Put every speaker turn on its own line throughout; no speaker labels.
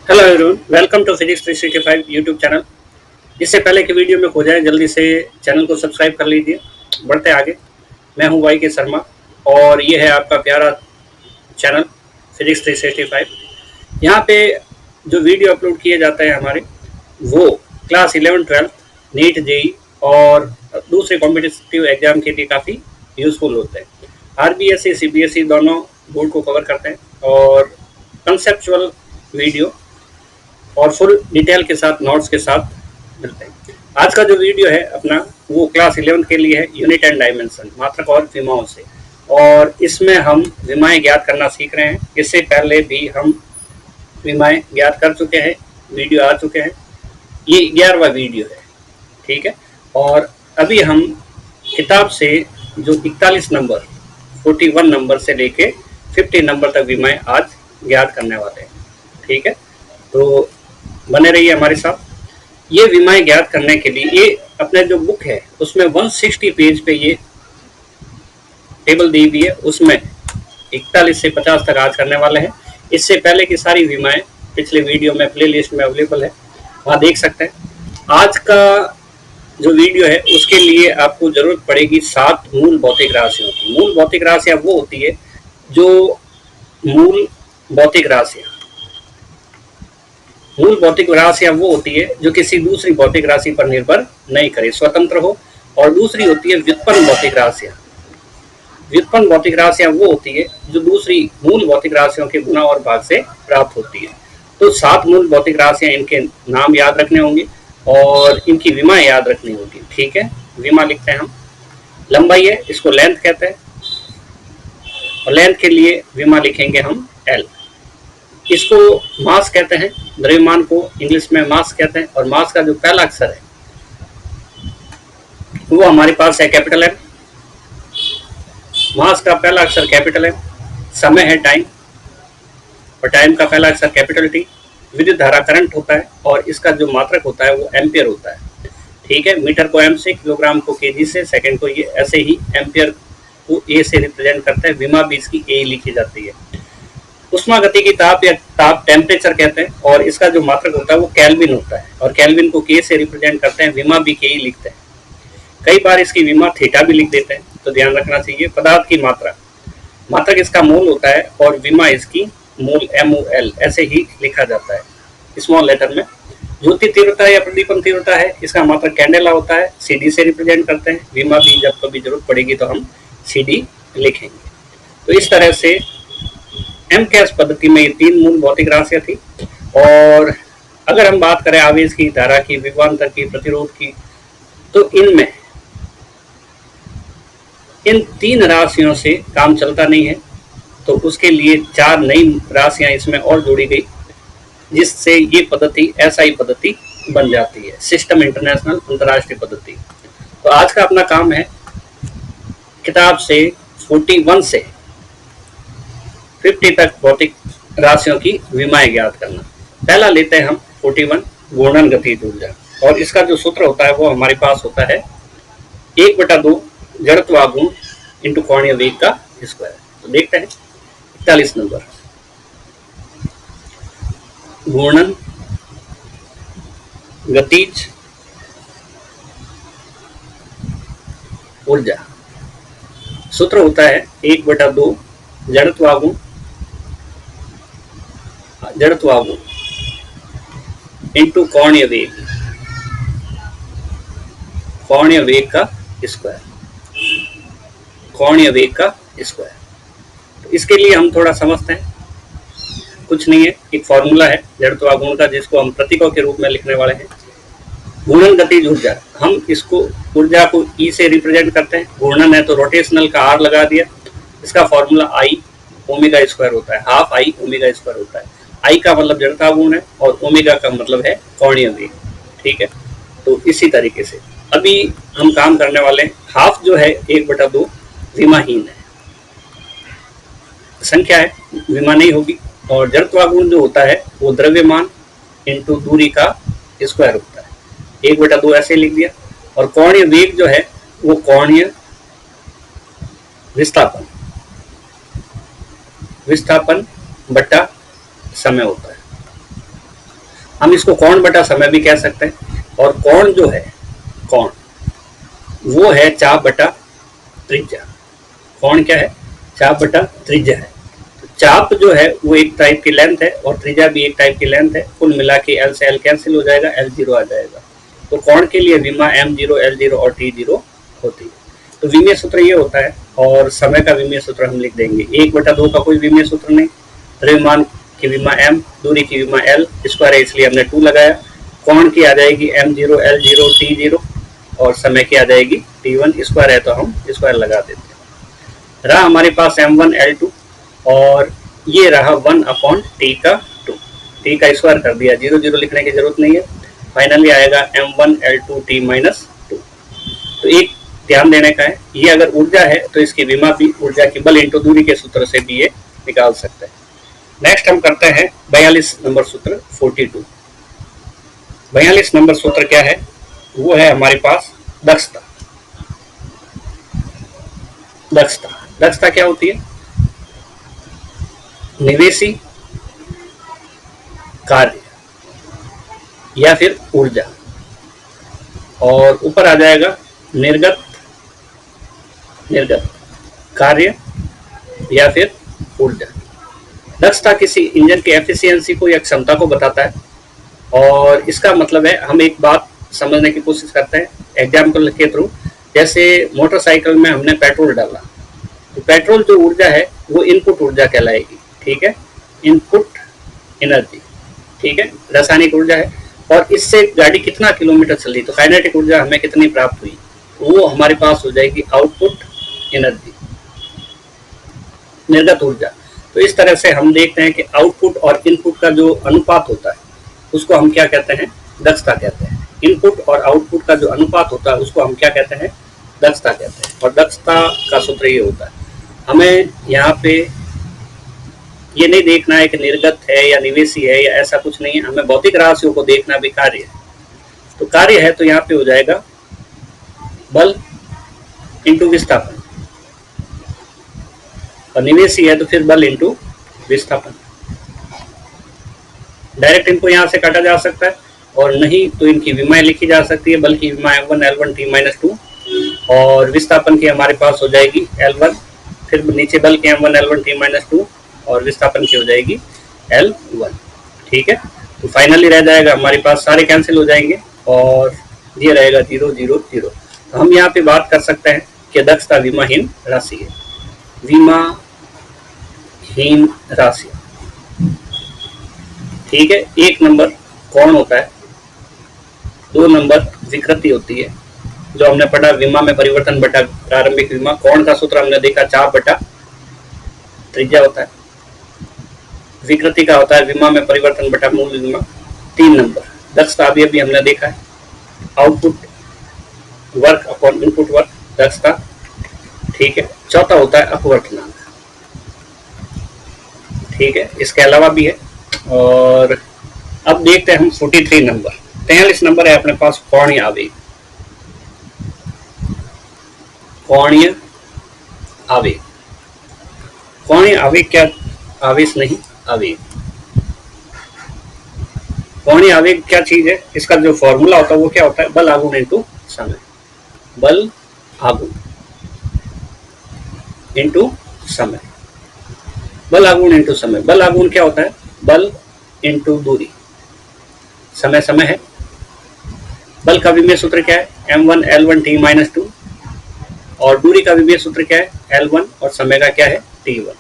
Hello everyone, welcome to physics 365 YouTube channel. इससे पहले कि वीडियो में खो जाए, जल्दी से चैनल को सब्सक्राइब कर लीजिए। बढ़ते आगे। मैं हूं वाई के शर्मा और ये है आपका प्यारा चैनल फिजिक्स 365। यहाँ पे जो वीडियो अपलोड किए जाते हैं हमारे, वो क्लास 11-12, नीट जेई और दूसरे कॉम्पिटिटिव एग्जाम के लिए काफ़ी यूज़फुल होते हैं। आरबीएसई सीबीएसई दोनों बोर्ड को कवर करते हैं और कंसेप्चुअल वीडियो और फुल डिटेल के साथ नोट्स के साथ मिलते हैं। आज का जो वीडियो है अपना, वो क्लास 11 के लिए है, यूनिट एंड डायमेंशन, मात्रक और विमाओं से। और इसमें हम विमाएं ज्ञात करना सीख रहे हैं। इससे पहले भी हम विमाएं ज्ञात कर चुके हैं, वीडियो आ चुके हैं। ये 11वां वीडियो है, ठीक है। और अभी हम किताब से जो 41 नंबर, 41 नंबर से लेके 50 नंबर तक विमाएं आज ज्ञात करने वाले हैं, ठीक है। तो बने रहिए हमारे साथ। ये विमाएं ज्ञात करने के लिए ये अपने जो बुक है उसमें 160 पेज पे ये टेबल दी हुई है। उसमें 41 से 50 तक आज करने वाले हैं। इससे पहले की सारी विमाएं पिछले वीडियो में प्ले लिस्ट में अवेलेबल है, वहाँ देख सकते हैं। आज का जो वीडियो है उसके लिए आपको जरूरत पड़ेगी 7 मूल भौतिक राशियों की। मूल भौतिक राशियां वो होती है जो मूल भौतिक राशियां मूल भौतिक राशियां वो होती है जो किसी दूसरी भौतिक राशि पर निर्भर नहीं करे, स्वतंत्र हो। और दूसरी होती है व्युत्पन्न भौतिक राशियां। व्युत्पन्न भौतिक राशियां वो होती है जो दूसरी मूल भौतिक राशियों के गुणा और भाग से प्राप्त होती है। तो 7 मूल भौतिक राशियां, इनके नाम याद रखने होंगे और इनकी विमा याद रखनी होगी, ठीक है। विमा लिखते हैं हम, लंबाई है, इसको लेंथ कहते हैं। और लेंथ के लिए विमा लिखेंगे हम एल। इसको मास कहते हैं, द्रव्यमान को इंग्लिश में मास कहते हैं। और मास का जो पहला अक्षर है वो हमारे पास है कैपिटल एम। मास का पहला अक्षर कैपिटल एम। समय है टाइम, और टाइम का पहला अक्षर कैपिटल टी। विद्युत धारा करंट होता है और इसका जो मात्रक होता है वो एम्पियर होता है, ठीक है। मीटर को एम से, किलोग्राम को केजी से, सेकंड को ये, ऐसे ही एम्पियर को ए से रिप्रेजेंट करते हैं। विमा भी इसकी ए लिखी जाती है। उष्मागति की ताप या ताप टेम्परेचर कहते हैं और इसका जो मात्रक होता है वो केल्विन होता है। और केल्विन को के से रिप्रेजेंट करते हैं, विमा भी के ही लिखते हैं। कई बार इसकी विमा थीटा भी लिख देते हैं, तो ध्यान रखना चाहिए। पदार्थ की मात्रा, मात्रक इसका मोल होता है और विमा इसकी मोल MOL ऐसे ही लिखा जाता है स्मॉल लेटर में। ज्योति तीव्रता या प्रदीपन तीव्रता है, इसका मात्रक कैंडेला होता है, CD से रिप्रेजेंट करते हैं। विमा भी जब कभी जरूरत पड़ेगी तो हम CD लिखेंगे। तो इस तरह से एम कैस पद्धति में ये 3 मूल भौतिक राशियां थी। और अगर हम बात करें आवेश की, धारा की, विभवांतर की, प्रतिरोध की, तो इनमें इन 3 राशियों से काम चलता नहीं है। तो उसके लिए 4 नई राशियां इसमें और जोड़ी गई, जिससे ये पद्धति SI पद्धति बन जाती है, सिस्टम इंटरनेशनल, अंतरराष्ट्रीय पद्धति। तो आज का अपना काम है किताब से 41 से 50 तक भौतिक राशियों की विमाएं ज्ञात करना। पहला लेते हैं हम 41, घूर्णन गतिज ऊर्जा। और इसका जो सूत्र होता है वो हमारे पास होता है 1/2 जड़त्वाघूर्ण इंटू कोणीय वेग का स्क्वायर। तो देखते हैं 41 नंबर, घूर्णन गतिज ऊर्जा। सूत्र होता है 1/2 जड़त्वाघूर्ण इंटू कोणीय वेग का स्क्वायर। कोणीय वेग का स्क्वायर। तो इसके लिए हम थोड़ा समझते हैं। कुछ नहीं है, एक फॉर्मूला है जड़त्वाघूर्ण का, जिसको हम प्रतीकों के रूप में लिखने वाले हैं। घूर्णन गतिज ऊर्जा, हम इसको ऊर्जा को E से रिप्रेजेंट करते हैं। घूर्णन है तो रोटेशनल का R लगा दिया। इसका फॉर्मूला I ओमेगा स्क्वायर होता है, हाफ I ओमेगा स्क्वायर होता है। I का मतलब जड़त्वाघूर्ण है और ओमेगा का मतलब है कोणीय वेग, ठीक है। तो इसी तरीके से अभी हम काम करने वाले हैं। हाफ जो है 1/2 विमाहीन है, संख्या है, विमा नहीं होगी। और जड़त्वाघूर्ण जो होता है वो द्रव्यमान इंटू दूरी का स्क्वायर होता है, 1/2 ऐसे लिख दिया। और कोणीय वेग जो है वो कोणीय विस्थापन बटा समय होता है। हम इसको कोण बटा समय भी कह सकते हैं। और कोण जो है, कोण वो है चाप बटा त्रिज्या। कोण क्या है? चाप बटा त्रिज्या है। तो चाप जो है वो एक टाइप की लेंथ है और त्रिज्या भी एक टाइप की लेंथ है। कुल मिला के एल से एल कैंसिल हो जाएगा, L0 आ जाएगा। तो कोण के लिए विमा M0, L0 और T0 होती है। तो विमीय सूत्र ये होता है और समय का विमीय सूत्र हम लिख देंगे। 1/2 का कोई विमीय सूत्र नहीं। द्रव्यमान की विमा M, दूरी की विमा L, स्क्वायर है इसलिए हमने 2 लगाया। कोण की आ जाएगी M0, L0, T0 और समय की आ जाएगी T1। स्क्वायर है तो हम स्क्वायर लगा देते हैं। रहा हमारे पास M1, L2 और ये रहा 1/T का 2। T का स्क्वायर कर दिया, 0 0 लिखने की जरूरत नहीं है। फाइनली आएगा M1, L2 T माइनस 2। तो एक ध्यान देने का है, ये अगर ऊर्जा है तो इसकी विमा भी ऊर्जा की बल इंटू दूरी के सूत्र से भी ये निकाल सकते हैं। नेक्स्ट हम करते हैं 42 नंबर सूत्र 42। 42 नंबर सूत्र क्या है? वो है हमारे पास दक्षता। दक्षता क्या होती है? निवेशी कार्य या फिर ऊर्जा, और ऊपर आ जाएगा निर्गत कार्य या फिर ऊर्जा। दक्षता किसी इंजन की एफिशिएंसी को या क्षमता को बताता है। और इसका मतलब है, हम एक बात समझने की कोशिश करते हैं एग्जाम्पल के थ्रू। जैसे मोटरसाइकिल में हमने पेट्रोल डाला, तो पेट्रोल जो ऊर्जा है वो इनपुट ऊर्जा कहलाएगी, ठीक है, इनपुट एनर्जी, ठीक है, रासायनिक ऊर्जा है। और इससे गाड़ी कितना किलोमीटर चली तो काइनेटिक ऊर्जा हमें कितनी प्राप्त हुई, वो हमारे पास हो जाएगी आउटपुट एनर्जी, निर्गत ऊर्जा। तो इस तरह से हम देखते हैं कि आउटपुट और इनपुट का जो अनुपात होता है उसको हम क्या कहते हैं? दक्षता कहते हैं। इनपुट और आउटपुट का जो अनुपात होता है उसको हम क्या कहते हैं? दक्षता कहते हैं। और दक्षता का सूत्र ये होता है, हमें यहाँ पे ये नहीं देखना है कि निर्गत है या निवेशी है या ऐसा कुछ नहीं है, हमें भौतिक राशियों को देखना भी कार्य है। तो कार्य है तो यहाँ पे हो जाएगा बल इंटू विस्थापन, और निवेशी है तो फिर बल इंटू विस्थापन। डायरेक्ट इनको यहाँ से काटा जा सकता है और नहीं तो इनकी विमाएं लिखी जा सकती है। बल की विमा M1, L1 T माइनस 2 और विस्थापन की हमारे पास हो जाएगी L1, फिर नीचे बल की M1, L1 T माइनस 2 और विस्थापन की हो जाएगी L1, ठीक है। तो फाइनली रह जाएगा हमारे पास, सारे कैंसिल हो जाएंगे और ये रहेगा 0 0 0। तो हम यहाँ पे बात कर सकते हैं कि दक्षता विमाहीन राशि है। विमाहीन राशि, ठीक है। 1 नंबर कोण होता है, 2 नंबर विकृति होती है जो हमने पढ़ा, विमा में परिवर्तन बटा प्रारंभिक विमा। कोण का सूत्र हमने देखा चाप बटा त्रिज्या होता है। विकृति का होता है विमा में परिवर्तन बटा मूल विमा। 3 नंबर दक्षता अभी हमने देखा है, output work upon input work, दक्षता, ठीक है। चौथा होता है अपवर्तनांक, ठीक है, इसके अलावा भी है। और अब देखते हैं हम 43 नंबर, 43 नंबर है अपने पास कोणीय आवेग। कोणीय आवेग, कोणीय आवेग क्या? आवेश नहीं, आवेग। कोणीय आवेग क्या चीज है? इसका जो फॉर्मूला होता है वो क्या होता है? बल आघूर्ण इंटू समय। बल आघूर्ण इंटू समय, बल आघूर्ण इंटू समय। बल आघूर्ण क्या होता है? बल इंटू दूरी, समय समय है। बल का विमीय सूत्र क्या है? M1, L1 T माइनस 2 और दूरी का विमीय सूत्र क्या है? L1 और समय का क्या है? T1।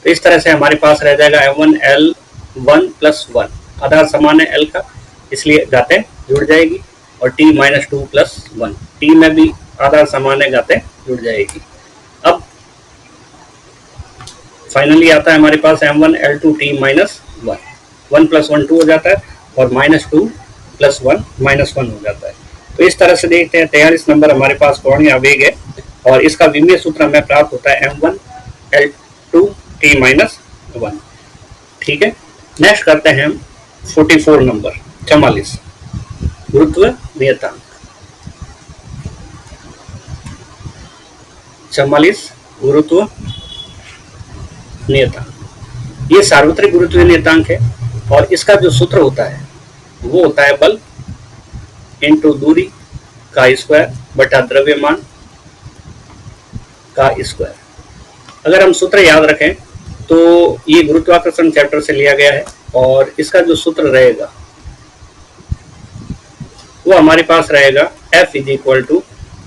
तो इस तरह से हमारे पास रह जाएगा M1 L1 प्लस 1, आधार समान है L का इसलिए घातें जुड़ जाएगी, और T माइनस 2 प्लस 1, T में भी आधार समान है, घातें जुड़ जाएगी। अब फाइनली आता है हमारे पास M1 L2 T minus 1, 1 plus 1 2 हो जाता है और माइनस 2 प्लस 1 माइनस 1 हो जाता है। तो इस तरह से देखते हैं 43 नंबर हमारे पास कोणीय आवेग है और इसका विमीय सूत्र हमें प्राप्त होता है M1 L2 T माइनस 1, ठीक है। नेक्स्ट करते हैं हम 44 नंबर 44 गुरुत्व नियतांक। 44 गुरुत्व नियतांक, ये सार्वत्रिक गुरुत्वीय नियतांक है और इसका जो सूत्र होता है वो होता है बल इंटू दूरी का स्क्वायर बटा द्रव्यमान का स्क्वायर। अगर हम सूत्र याद रखें तो ये गुरुत्वाकर्षण चैप्टर से लिया गया है और इसका जो सूत्र रहेगा वो हमारे पास रहेगा F is equal to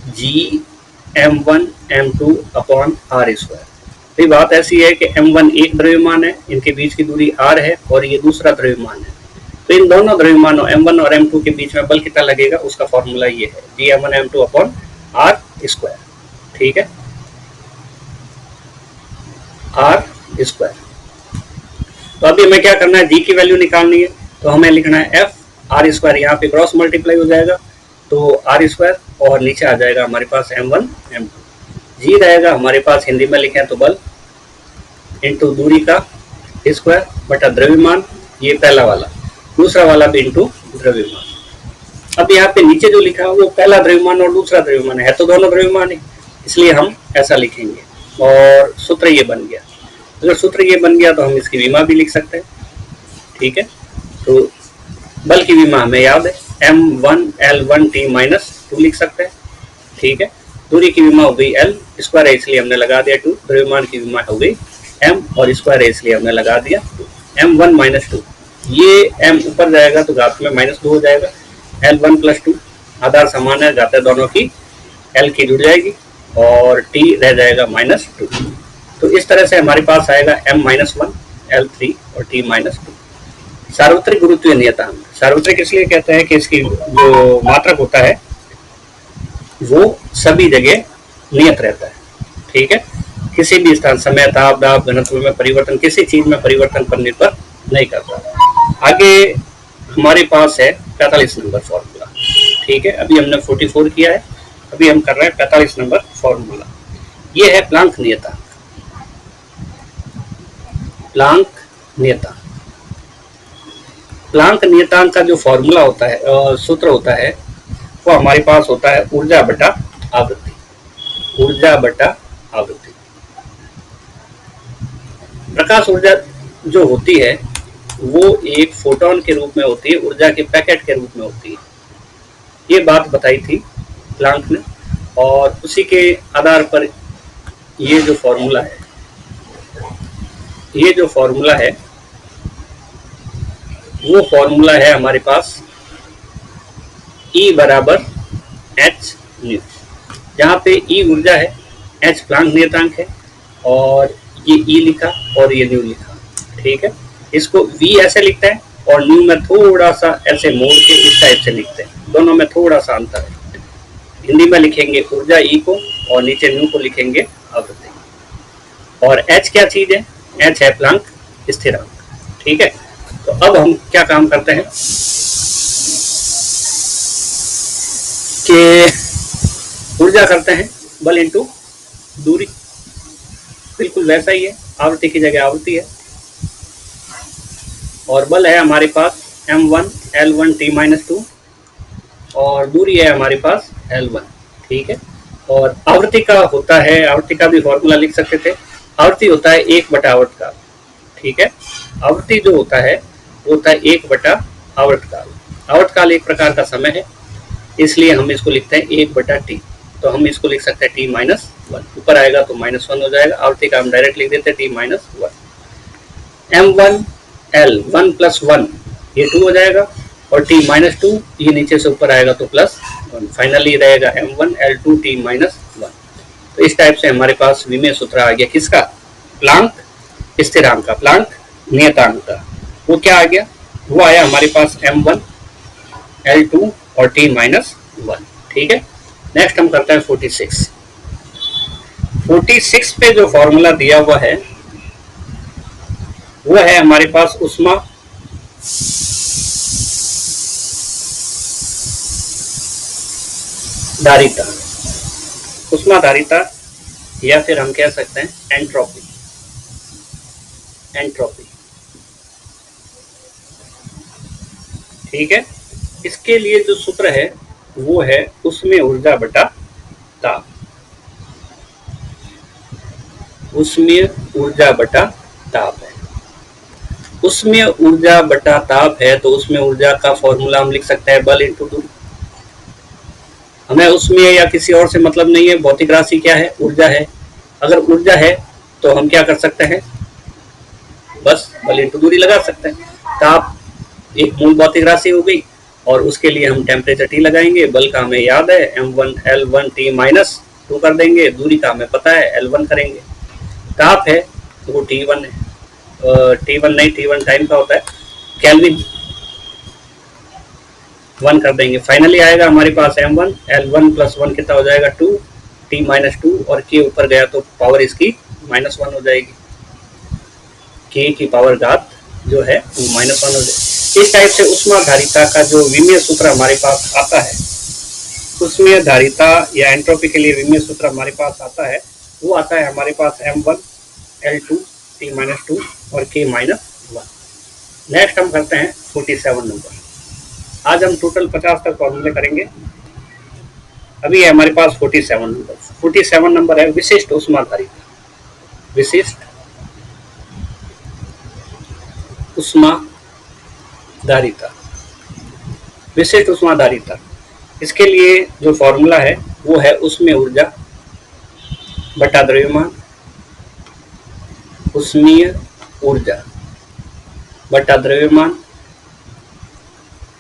G m1 m2 upon R square. ये बात ऐसी है कि m1 एक द्रव्यमान है, इनके बीच की दूरी r है और ये दूसरा द्रव्यमान है, तो इन दोनों द्रव्यमानों m1 और m2 के बीच में बल कितना लगेगा उसका फॉर्मूला ये है जी m1 m2 upon R square. ठीक है, आर स्क्वायर। तो अभी हमें क्या करना है, जी की वैल्यू निकालनी है, तो हमें लिखना है एफ आर स्क्वायर, यहाँ पे क्रॉस मल्टीप्लाई हो जाएगा तो आर स्क्वायर और नीचे आ जाएगा हमारे पास m1 m2। जी रहेगा हमारे पास, हिंदी में लिखें तो बल इंटू दूरी का स्क्वायर बटा द्रव्यमान, ये पहला वाला, दूसरा वाला भी इंटू द्रव्यमान। अब यहाँ पे नीचे जो लिखा है वो पहला द्रव्यमान और दूसरा द्रव्यमान है तो दोनों द्रव्यमान है, इसलिए हम ऐसा लिखेंगे और सूत्र ये बन गया। अगर सूत्र ये बन गया तो हम इसकी विमा भी लिख सकते हैं। ठीक है, तो बल की विमा हमें याद है m1L1T-2 लिख सकते हैं। ठीक है, दूरी की विमा हो गई L स्क्वायर है इसलिए हमने लगा दिया 2, द्रव्यमान की विमा हो गई m और स्क्वायर है इसलिए हमने लगा दिया 2, m1 - 2, ये m ऊपर जाएगा तो घात में -2 हो जाएगा, L1 + 2 आधार समान है, घातें दोनों की L की जुड़ जाएगी और T रह जाएगा -2। तो इस तरह से हमारे पास आएगा m-1 L3 और T-2। सार्वत्रिक गुरुत्वीय नियतांक, सार्वत्रिक इसलिए कहते हैं कि इसकी जो मात्रक होता है वो सभी जगह नियत रहता है। ठीक है, किसी भी स्थान, समय, ताप, दाब, घनत्व में परिवर्तन, किसी चीज में परिवर्तन पर निर्भर नहीं करता। आगे हमारे पास है 45 नंबर फॉर्मूला। ठीक है, अभी हमने 44 किया है, अभी हम कर रहे हैं 45 नंबर फॉर्मूला। ये है प्लांक नियतांक। प्लांक नियतांक, प्लांक नियतांक का जो फॉर्मूला होता है, सूत्र होता है, वो हमारे पास होता है ऊर्जा बटा आवृत्ति। ऊर्जा बटा आवृत्ति। प्रकाश ऊर्जा जो होती है वो एक फोटोन के रूप में होती है, ऊर्जा के पैकेट के रूप में होती है। ये बात बताई थी प्लांक ने और उसी के आधार पर ये जो फॉर्मूला है, ये जो फॉर्मूला है वो फॉर्मूला है हमारे पास E बराबर h न्यू, जहाँ पे E ऊर्जा है, h प्लांक नियतांक है और ये E लिखा और ये न्यू लिखा। ठीक है, इसको V ऐसे लिखते हैं और न्यू में थोड़ा सा ऐसे मोड़ के इस टाइप से लिखते हैं, दोनों में थोड़ा सा अंतर है। हिंदी में लिखेंगे ऊर्जा E को और नीचे न्यू को लिखेंगे आवृत्ति। और h क्या चीज है, h है प्लांक स्थिरांक। ठीक है, तो अब हम क्या काम करते हैं कि ऊर्जा करते हैं बल इंटू दूरी, बिल्कुल वैसा ही है, आवृत्ति की जगह आवृत्ति है और बल है हमारे पास m1 L1T-2 और दूरी है हमारे पास L1। ठीक है, और आवृत्ति का होता है, आवृत्ति का भी फॉर्मूला लिख सकते थे, आवृत्ति होता है 1/आवर्तकाल। ठीक है, आवृत्ति जो होता है वो होता है 1/आवर्तकाल। आवर्तकाल एक प्रकार का समय है, इसलिए हम इसको लिखते हैं 1/t, तो हम इसको लिख सकते हैं T-1, ऊपर आएगा तो -1 हो जाएगा, आवृत्ति का हम डायरेक्ट लिख देते हैं T-1। m1 L 1 + 1 ये 2 हो जाएगा और T-2 ये नीचे से ऊपर आएगा तो +1, फाइनली रहेगा m1 L2 T-1। तो इस टाइप से हमारे पास विमेय सूत्र आ गया किसका, प्लांक स्थिरांक का, प्लांक नियतांक का। वो क्या आ गया, वो आया हमारे पास m1 L2 और T-1। ठीक है, नेक्स्ट हम करते हैं 46। 46 पे जो फॉर्मूला दिया हुआ है वो है हमारे पास उष्मा धारिता, उष्माधारिता या फिर हम कह सकते हैं एंट्रोपी। एंट्रोपी, ठीक है, इसके लिए जो सूत्र है वो है उसमें ऊर्जा बटा ताप। उसमें ऊर्जा बटा ताप है। उसमें ऊर्जा बटा ताप है तो उसमें ऊर्जा का फॉर्मूला हम लिख सकते हैं बल इंटू दूरी। हमें उसमें या किसी और से मतलब नहीं है, भौतिक राशि क्या है, ऊर्जा है। अगर ऊर्जा है तो हम क्या कर सकते हैं, बस बल इंटू दूरी लगा सकते हैं। ताप एक मूल भौतिक राशि हो गई और उसके लिए हम टेम्परेचर T लगाएंगे। बल का हमें याद है m1 L1 T माइनस 2 कर देंगे, दूरी का हमें पता है L1 करेंगे। ताप है तो वो T1 है, T1 नहीं, T1 टाइम का होता है, केल्विन 1 कर देंगे। फाइनली आएगा हमारे पास m1 L1 प्लस 1 कितना हो जाएगा 2, T माइनस 2 और K ऊपर गया तो पावर इसकी -1 हो जाएगी, K की पावर घात जो है वो -1 हो जाएगी। इस टाइप से ऊष्माधारिता का जो विमीय सूत्र हमारे पास आता है, ऊष्माधारिता या एंट्रोपी के लिए विमीय सूत्र हमारे पास आता है, वो आता है हमारे पास m1 L2 T माइनस 2 और K माइनस 1। नेक्स्ट हम करते हैं 47 नंबर। आज हम टोटल 50 तक फॉर्मूले करेंगे। अभी है हमारे पास 47 नंबर। 47 नंबर है विशिष्ट ऊष्माधारिता। विशिष्ट ऊष्माधारिता, विशिष्ट ऊष्माधारिता, इसके लिए जो फॉर्मूला है वो है उसमें ऊर्जा बटा द्रव्यमान, उष्मीय ऊर्जा बटा द्रव्यमान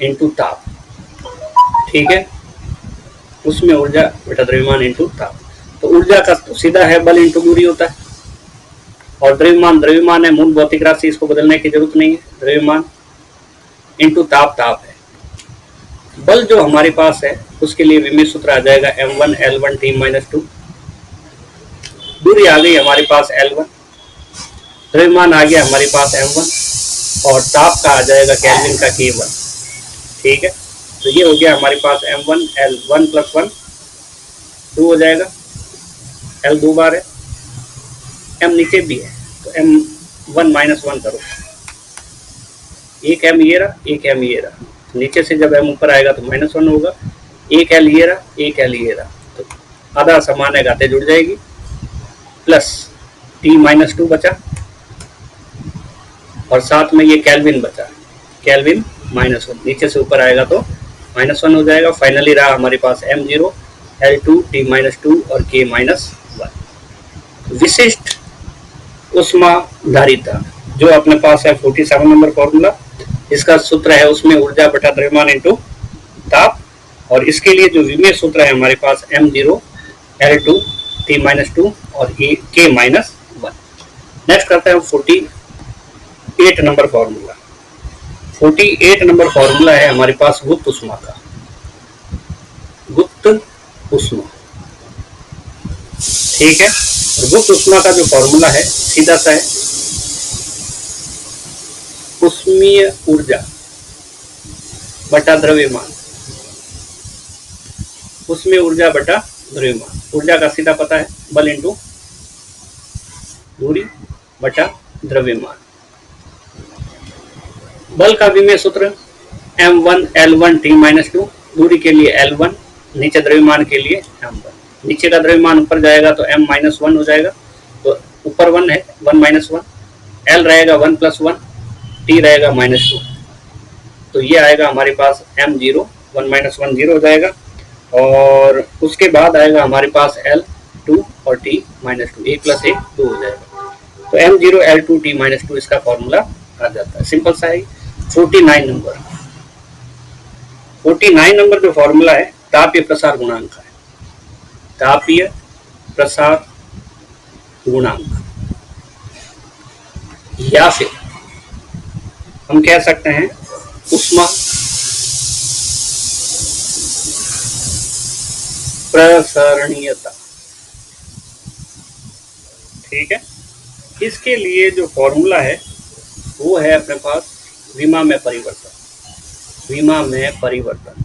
इंटू ताप। ठीक है, उसमें ऊर्जा बटा द्रव्यमान इंटू ताप। तो ऊर्जा का तो सीधा है बल इंटू दूरी होता है, और द्रव्यमान द्रव्यमान है, मूल भौतिक राशि, इसको बदलने की जरूरत नहीं है। द्रव्यमान इंटू ताप ताप है। बल जो हमारे पास है उसके लिए विमीय सूत्र आ जाएगा m1 L1 T माइनस 2। दूरी आ गई हमारे पास L1, द्रव्यमान आ गया हमारे पास m1 और ताप का आ जाएगा केल्विन का K1। ठीक है, तो ये हो गया हमारे पास m1 L1 प्लस 1 2 हो जाएगा, L 2 बार है, m नीचे भी है तो m1 माइनस 1 करो, एक m ये रहा, एक m ये रहा, नीचे से जब m ऊपर आएगा तो -1 होगा, एक L ये रहा, एक L ये रहा, तो आधा समान है, घातें जुड़ जाएगी, प्लस T माइनस 2 बचा और साथ में ये केल्विन बचा, केल्विन -1, नीचे से ऊपर आएगा तो -1 हो जाएगा। फाइनली रहा हमारे पास m0 L2 T माइनस 2 और K माइनस 1। विशिष्ट ऊष्माधारिता जो अपने पास है 47 नंबर फॉर्मूला, इसका सूत्र है उसमें ऊर्जा बटा द्रव्यमान इंटू ताप, और इसके लिए जो विमीय सूत्र है हमारे पास m0 L2 T माइनस 2 और K माइनस 1। नेक्स्ट करते हैं 48 नंबर फॉर्मूला। 48 नंबर फॉर्मूला है हमारे पास गुप्त ऊष्मा का। गुप्त ऊष्मा, ठीक है, गुप्त ऊष्मा का जो फॉर्मूला है सीधा सा है, उष्मीय ऊर्जा बटा द्रव्यमान, उसमें ऊर्जा बटा द्रव्यमान। ऊर्जा का सीधा पता है बल इंटू दूरी बटा द्रव्यमान। बल का विमीय सूत्र m1 L1 T माइनस 2, दूरी के लिए L1, नीचे द्रव्यमान के लिए m1। नीचे का द्रव्यमान ऊपर जाएगा तो m माइनस 1 हो जाएगा, तो ऊपर 1 है, 1 माइनस 1, L रहेगा 1 प्लस 1, T रहेगा -2, तो ये आएगा हमारे पास m0, 1 माइनस 1 0 हो जाएगा, और उसके बाद आएगा हमारे पास L2 और T माइनस 2, 1 प्लस 1 2 हो जाएगा, तो m0 L2 T माइनस 2 इसका फॉर्मूला आ जाता है। सिंपल सा है। 49 नंबर, 49 नंबर जो फॉर्मूला है तापीय प्रसार गुणांक का है। तापीय प्रसार गुणांक, या फिर हम कह सकते हैं ऊष्मा प्रसरणीयता। ठीक है, इसके लिए जो फॉर्मूला है वो है अपने पास विमा में परिवर्तन। विमा में परिवर्तन,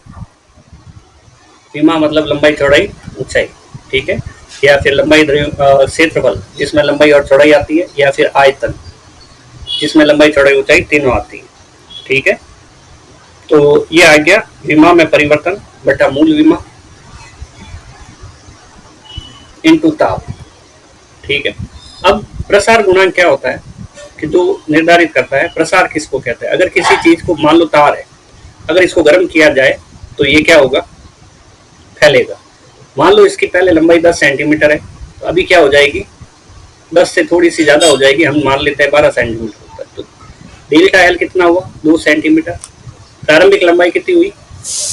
विमा मतलब लंबाई चौड़ाई ऊंचाई, ठीक है, या फिर लंबाई क्षेत्रफल जिसमें लंबाई और चौड़ाई आती है, या फिर आयतन जिसमें लंबाई चौड़ाई ऊंचाई तीनों आती है। ठीक है, तो ये आ गया विमा में परिवर्तन बटा मूल विमा इंटू ताप। ठीक है, अब प्रसार गुणांक क्या होता है कि जो निर्धारित करता है प्रसार किसको कहते हैं। अगर किसी चीज को, मान लो तार है, अगर इसको गर्म किया जाए तो ये क्या होगा, फैलेगा। मान लो इसकी पहले लंबाई 10 सेंटीमीटर है, तो अभी क्या हो जाएगी, 10 से थोड़ी सी ज्यादा हो जाएगी, हम मान लेते हैं 12 सेंटीमीटर होता है, तो डेल्टा एल कितना हुआ, 2 सेंटीमीटर। प्रारंभिक लंबाई कितनी हुई,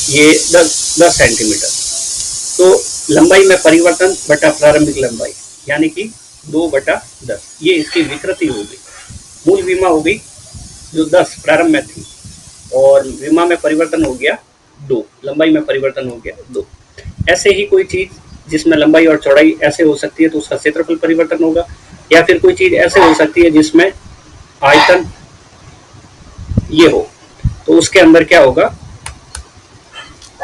ये 10 सेंटीमीटर। तो लंबाई में परिवर्तन बटा प्रारंभिक लंबाई, यानी कि 2/10, ये इसकी विकृति हो गई। मूल विमा हो गई जो 10 प्रारंभ में थी, और विमा में परिवर्तन हो गया 2, लंबाई में परिवर्तन हो गया 2। ऐसे ही कोई चीज जिसमें लंबाई और चौड़ाई ऐसे हो सकती है तो उसका क्षेत्रफल परिवर्तन होगा, या फिर कोई चीज ऐसे हो सकती है जिसमें आयतन ये हो, तो उसके अंदर क्या होगा,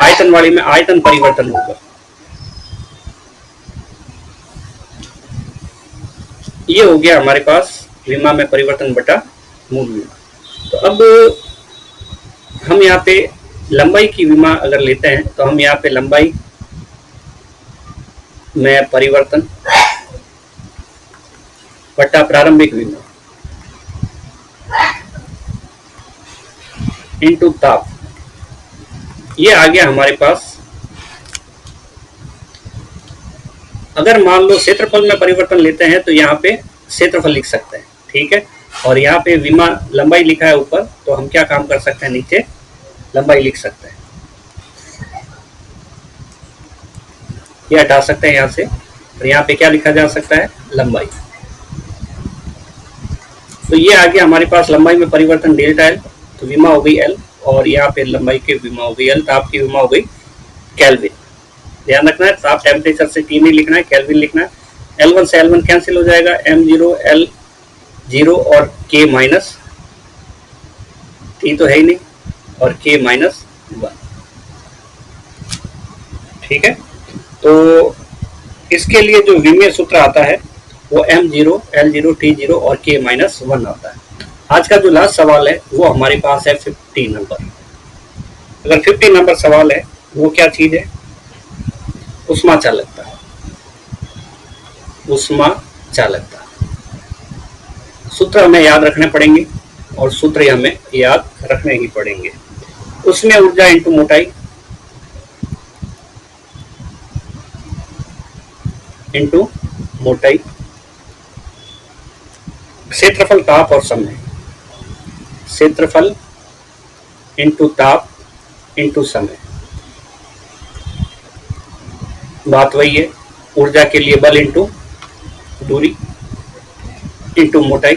आयतन वाली में आयतन परिवर्तन होगा। ये हो गया हमारे पास विमा में परिवर्तन बटा मूल विमा। तो अब हम यहाँ पे लंबाई की विमा अगर लेते हैं तो हम यहाँ पे लंबाई में परिवर्तन बटा प्रारंभिक विमा इनटू ताप, ये आ गया हमारे पास। अगर मान लो क्षेत्रफल में परिवर्तन लेते हैं तो यहाँ पे क्षेत्रफल लिख सकते हैं, ठीक है, और यहाँ पे विमा लंबाई लिखा है ऊपर, तो हम क्या काम कर सकते हैं, नीचे लंबाई लिख सकते हैं, ये हटा सकते हैं यहाँ से, और यहाँ पे क्या लिखा जा सकता है, लंबाई। तो ये आ गया हमारे पास लंबाई में परिवर्तन डेल्टा एल, तो विमा हो गई एल, और यहाँ पे लंबाई की विमा हो गई एल, ताप की विमा हो गई केल्विन। ध्यान रखना है, ताप टेम्परेचर से टी नहीं लिखना है, केल्विन लिखना है। L1 से L1 कैंसिल हो जाएगा, M0 L0 और K माइनस, T तो है ही नहीं, और K माइनस 1, ठीक है। तो इसके लिए जो विमीय सूत्र आता है वो M0 L0 T0 और K माइनस 1 आता है। आज का जो लास्ट सवाल है वो हमारे पास है 50 नंबर। अगर 50 नंबर सवाल है वो क्या चीज है, उष्मा चालकता, उष्मा चालकता। सूत्र हमें याद रखने पड़ेंगे, और सूत्र हमें याद रखने ही पड़ेंगे। उसमें ऊर्जा इंटू मोटाई इंटू मोटाई, क्षेत्रफल, ताप और समय, क्षेत्रफल इंटू ताप इंटू समय। बात वही है, ऊर्जा के लिए बल इंटू दूरी इंटू मोटाई,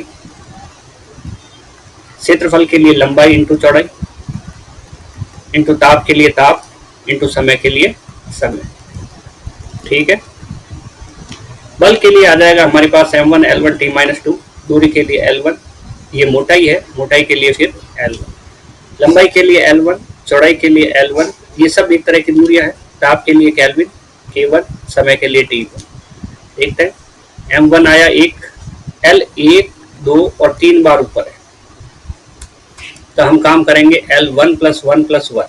क्षेत्रफल के लिए लंबाई इंटू चौड़ाई इंटू ताप के लिए ताप इंटू समय के लिए समय, ठीक है। बल के लिए आ जाएगा हमारे पास M1 L1 T-2, दूरी के लिए L1, ये मोटाई है, मोटाई के लिए फिर L1, लंबाई के लिए L1, चौड़ाई के लिए L1, ये सब एक तरह की दूरियां हैं। ताप के लिए केल्विन K1, समय के लिए T1। देखते हैं, M1 आया 1, L 1, 2 और 3 बार ऊपर है, तो हम काम करेंगे L1 + 1 + 1,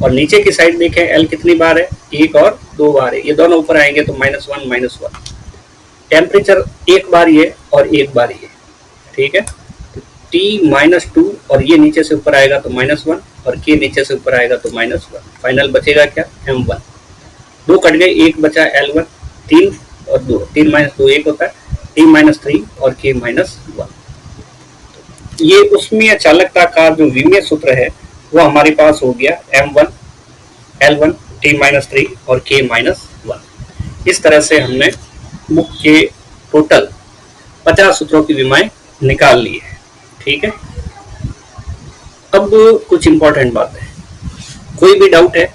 और नीचे की साइड देखें L कितनी बार है, 1 और 2 बार है, ये दोनों ऊपर आएंगे तो -1 -1। टेम्परेचर एक बार ये और एक बार ये, ठीक है। तो T-2 और ये नीचे से ऊपर आएगा तो -1, और K नीचे से ऊपर आएगा तो -1। फाइनल बचेगा क्या, M1। 2 कट गए, 1 बचा L1, 3 और 2, 3 - 2 1 होता है, T-3 और K-1। ये उष्मीय चालकता का जो विमीय सूत्र है वो हमारे पास हो गया M1 L1 T-3 और K-1। इस तरह से हमने मुख्य टोटल 50 सूत्रों की विमाएं निकाल ली है, ठीक है। अब कुछ इंपॉर्टेंट बात है, कोई भी डाउट है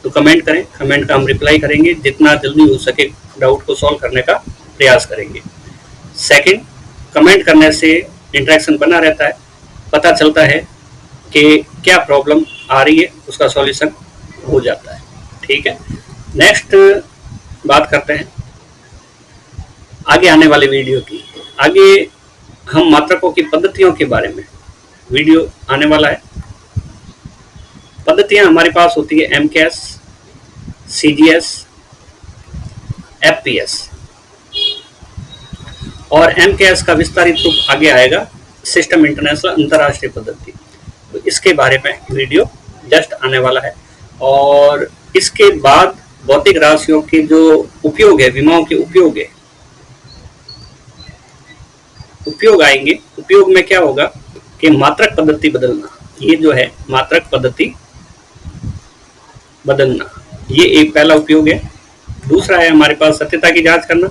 तो कमेंट करें, कमेंट का हम रिप्लाई करेंगे, जितना जल्दी हो सके डाउट को सॉल्व करने का प्रयास करेंगे। सेकंड, कमेंट करने से इंटरेक्शन बना रहता है, पता चलता है कि क्या प्रॉब्लम आ रही है, उसका सॉल्यूशन हो जाता है, ठीक है। नेक्स्ट बात करते हैं आगे आने वाले वीडियो की। आगे हम मात्रकों की पद्धतियों के बारे में वीडियो आने वाला है। पद्धतियां हमारे पास होती है MKS, CGS, FPS, और MKS का विस्तारित रूप आगे आएगा सिस्टम इंटरनेशनल अंतरराष्ट्रीय पद्धति, तो इसके बारे में वीडियो जस्ट आने वाला है। और इसके बाद भौतिक राशियों के जो उपयोग है, विमाओं के उपयोग आएंगे। उपयोग में क्या होगा कि मात्रक पद्धति बदलना, ये जो है मात्रक पद्धति बदलना, ये एक पहला उपयोग है। दूसरा है हमारे पास सत्यता की जांच करना।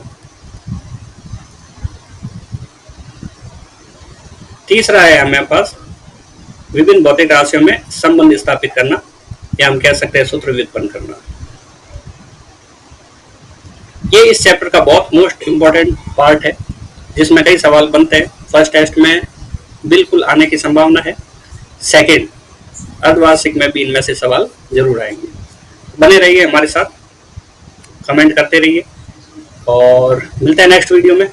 तीसरा है हमारे पास विभिन्न भौतिक राशियों में संबंध स्थापित करना, या हम कह सकते हैं सूत्र व्युत्पन्न करना। ये इस चैप्टर का बहुत मोस्ट इंपॉर्टेंट पार्ट है, जिसमें कई सवाल बनते हैं। फर्स्ट टेस्ट में बिल्कुल आने की संभावना है, सेकंड अर्धवार्षिक में भी इनमें से सवाल जरूर आएंगे। बने रहिए हमारे साथ, कमेंट करते रहिए, और मिलते हैं नेक्स्ट वीडियो में।